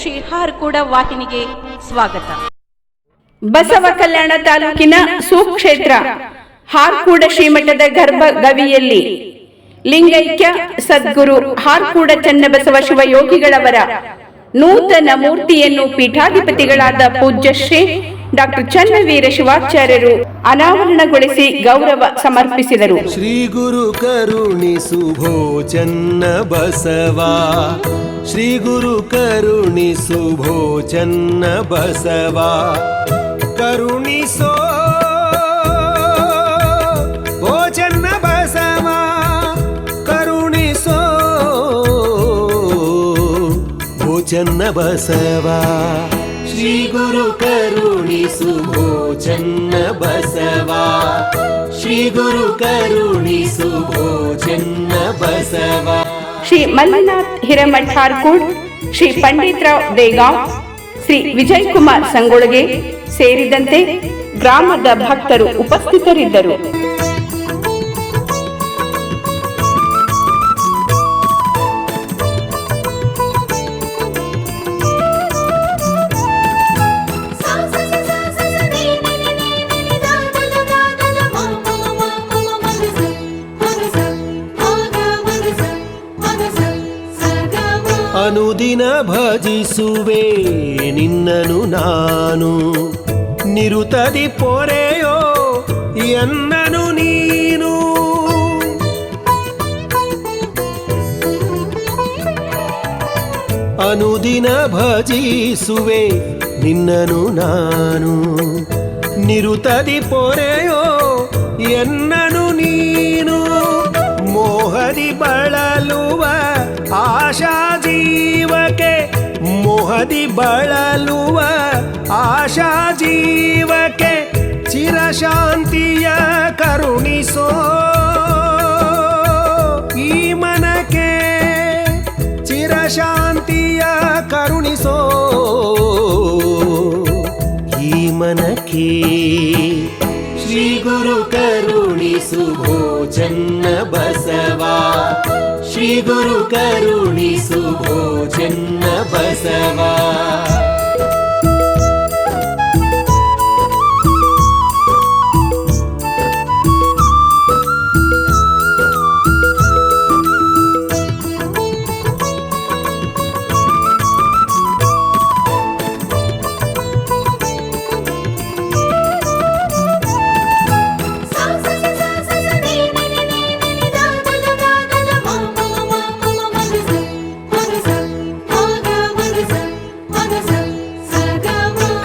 ಶ್ರೀ ಹಾರ್ಕೂಡ ವಾಹಿನಿಗೆ ಸ್ವಾಗತ. ಬಸವ ಕಲ್ಯಾಣ ತಾಲೂಕಿನ ಸುಕ್ಷೇತ್ರ ಹಾರ್ಕೂಡ ಶ್ರೀಮಠದ ಗರ್ಭ ಗವಿಯಲ್ಲಿ ಲಿಂಗೈಕ್ಯ ಸದ್ಗುರು ಹಾರ್ಕೂಡ ಚನ್ನಬಸವ ಶಿವಯೋಗಿಗಳವರ ನೂತನ ಮೂರ್ತಿಯನ್ನು ಪೀಠಾಧಿಪತಿಗಳಾದ ಪೂಜ್ಯ ಶ್ರೀ ಡಾಕ್ಟರ್ ಚನ್ನವೀರ ಶಿವಾಚಾರ್ಯರು ಅನಾವರಣಗೊಳಿಸಿ ಗೌರವ ಸಮರ್ಪಿಸಿದರು. ಶ್ರೀ ಗುರು ಕರುಣಿಸುಭೋ ಚನ್ನಬಸವ, ಶ್ರೀ ಗುರು ಕರುಣಿಸುಭೋ ಚನ್ನಬಸವ, ಕರುಣಿಸೋ ಭೋ ಚನ್ನಬಸವ, ಕರುಣಿಸೋ ಭೋ ಚನ್ನಬಸವ. ಶ್ರೀ ಗುರು ಕರುಣಿಸುಭೋ ಚನ್ನಬಸವ, ಶ್ರೀ ಗುರು ಕರುಣಿಸುಭೋ ಚನ್ನಬಸವ. ಶ್ರೀ ಮಲ್ಲಿನಾಥ್ ಹಿರೇಮಠ್ ಹಾರ್ಕೂಡ್, ಶ್ರೀ ಪಂಡಿತರಾವ್ ದೇಗಾಂವ್, ಶ್ರೀ ವಿಜಯ್ ಕುಮಾರ್ ಸಂಗೊಳಗೆ ಸೇರಿದಂತೆ ಗ್ರಾಮದ ಭಕ್ತರು ಉಪಸ್ಥಿತರಿದ್ದರು. ಅನುದಿನ ಭಜಿಸುವೆ ನಿನ್ನನು ನಾನು, ನಿರುತದಿ ಪೊರೆಯೋ ಎನ್ನನು ನೀನು. ಅನುದಿನ ಭಜಿಸುವೆ ನಿನ್ನನು ನಾನು, ನಿರುತದಿ ಪೊರೆಯೋ ಎನ್ನನು ನೀನು. ಮೋಹದಿ ಬಳಲುವ ಆಶಾ ಜೀವಕ್ಕೆ, ಮೋಹದಿ ಬಳಲುವ ಆಶಾ ಜೀವಕ್ಕೆ ಚಿರಶಾಂತಿಯ ಕರುಣಿಸೋ ಈ ಮನಕ್ಕೆ, ಚಿರಶಾಂತಿಯ ಕರುಣಿಸೋ ಈ ಮನಕ್ಕೆ. ಶ್ರೀ ಗುರು ಕರುಣಿಸುಭೋ ಚನ್ನಬಸವ, ಶ್ರೀ ಗುರು ಕರುಣಿಸುಭೋ ಚನ್ನಬಸವ.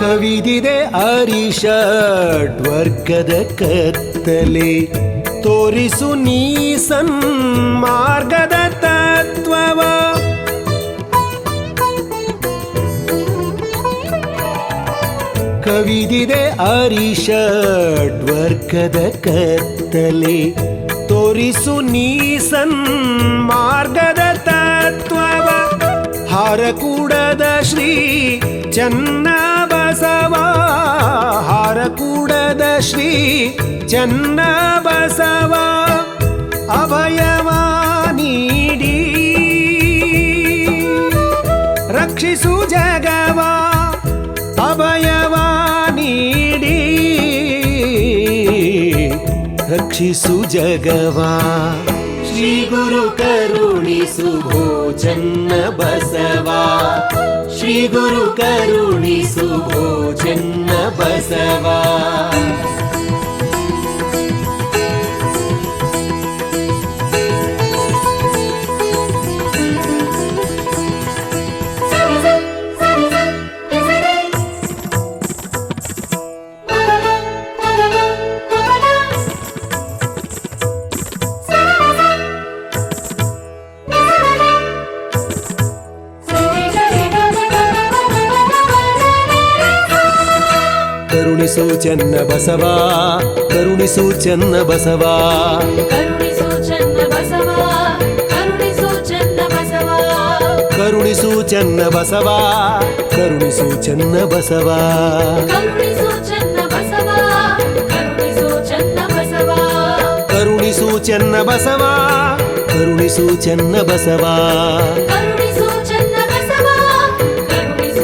ಕವಿದಿದೆ ಅರಿಷಡ್ವರ್ಗದ ಕತ್ತಲೆ, ತೋರಿಸು ನೀ ಸನ್ಮಾರ್ಗದ ತತ್ವವ. ಕವಿದಿದೆ ಅರಿಷಡ್ವರ್ಗದ ಕತ್ತಲೆ, ತೋರಿಸು ನೀ ಸನ್ಮಾರ್ಗದ ತತ್ವವ. ಹಾರಕೂಡದ ಶ್ರೀ ಚನ್ನಬಸವ, ಹಾರಕೂಡದ ಶ್ರೀ ಚನ್ನಬಸವ, ಅಭಯವ ನೀಡಿ ರಕ್ಷಿಸು ಜಗವ, ಅಭಯವ ನೀಡಿ ರಕ್ಷಿಸು ಜಗವ. ಶ್ರೀ ಗುರು ಕರುಣಿಸುಭೋ ಚನ್ನಬಸವ, ಶ್ರೀ ಗುರು ಕರುಣಿಸುಭೋ ಚನ್ನಬಸವ. ಕರುಣಿಸು ಚನ್ನಬಸವ, ಕರುಣಿಸು ಚನ್ನಬಸವ, ಕರುಣಿಸು ಚನ್ನಬಸವ, ಕರುಣಿಸು ಚನ್ನಬಸವ, ಕರುಣಿಸು ಚನ್ನಬಸವ, ಕರುಣಿಸು ಚನ್ನಬಸವ, ಕರುಣಿಸು ಚನ್ನಬಸವ, ಕರುಣಿಸು ಚನ್ನಬಸವ, ಕರುಣಿಸು ಚನ್ನಬಸವ, ಕರುಣಿಸು ಚನ್ನಬಸವ, ಕರುಣಿಸು ಚನ್ನಬಸವ, ಕರುಣಿಸು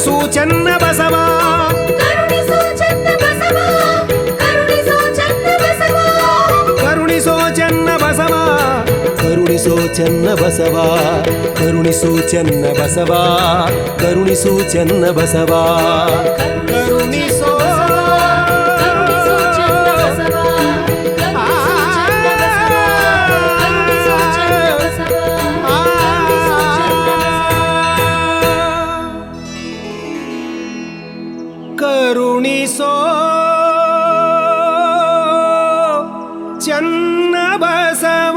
ಕರುಣಿಸು ಚೆನ್ನ ಬಸವ ಕರುಣಿಸು ಚೆನ್ನ ಬಸವ ಕರುಣಿಸು ಚೆನ್ನ ಬಸವ ಕರುಣಿಸೋ ಚೆನ್ನ ಬಸವ ಕರುಣಿಸೋ ಚೆನ್ನ ಬಸವ ಕರುಣಿಸು ಚೆನ್ನ ಬಸವ ಕರುಣಿಸು ಚೆನ್ನ ಬಸವ ಕರುಣಿಸೋ ಕರುಣಿಸು ಚೆನ್ನ ಬಸವ ಕರುಣಿಸು ಚೆನ್ನ ಬಸವ ಕರುಣಿಸು ಚೆನ್ನ ಬಸವ ಕರುಣಿಸು ಚೆನ್ನ ಬಸವ. ಕರುಣಿಸೋ ಚೆನ್ನ ಬಸವ.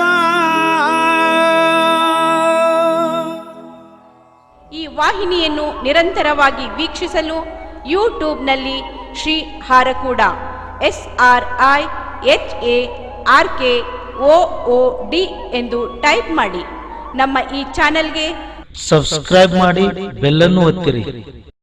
ಈ ವಾಹಿನಿಯನ್ನು ನಿರಂತರವಾಗಿ ವೀಕ್ಷಿಸಲು ಯೂಟ್ಯೂಬ್ನಲ್ಲಿ ಶ್ರೀ ಹಾರಕೂಡ SRIHARKOOD ಎಂದು ಟೈಪ್ ಮಾಡಿ. ನಮ್ಮ ಈ ಚಾನೆಲ್ಗೆ ಸಬ್ಸ್ಕ್ರೈಬ್ ಮಾಡಿ, ಬೆಲ್ಲನ್ನು ಒತ್ತಿರಿ.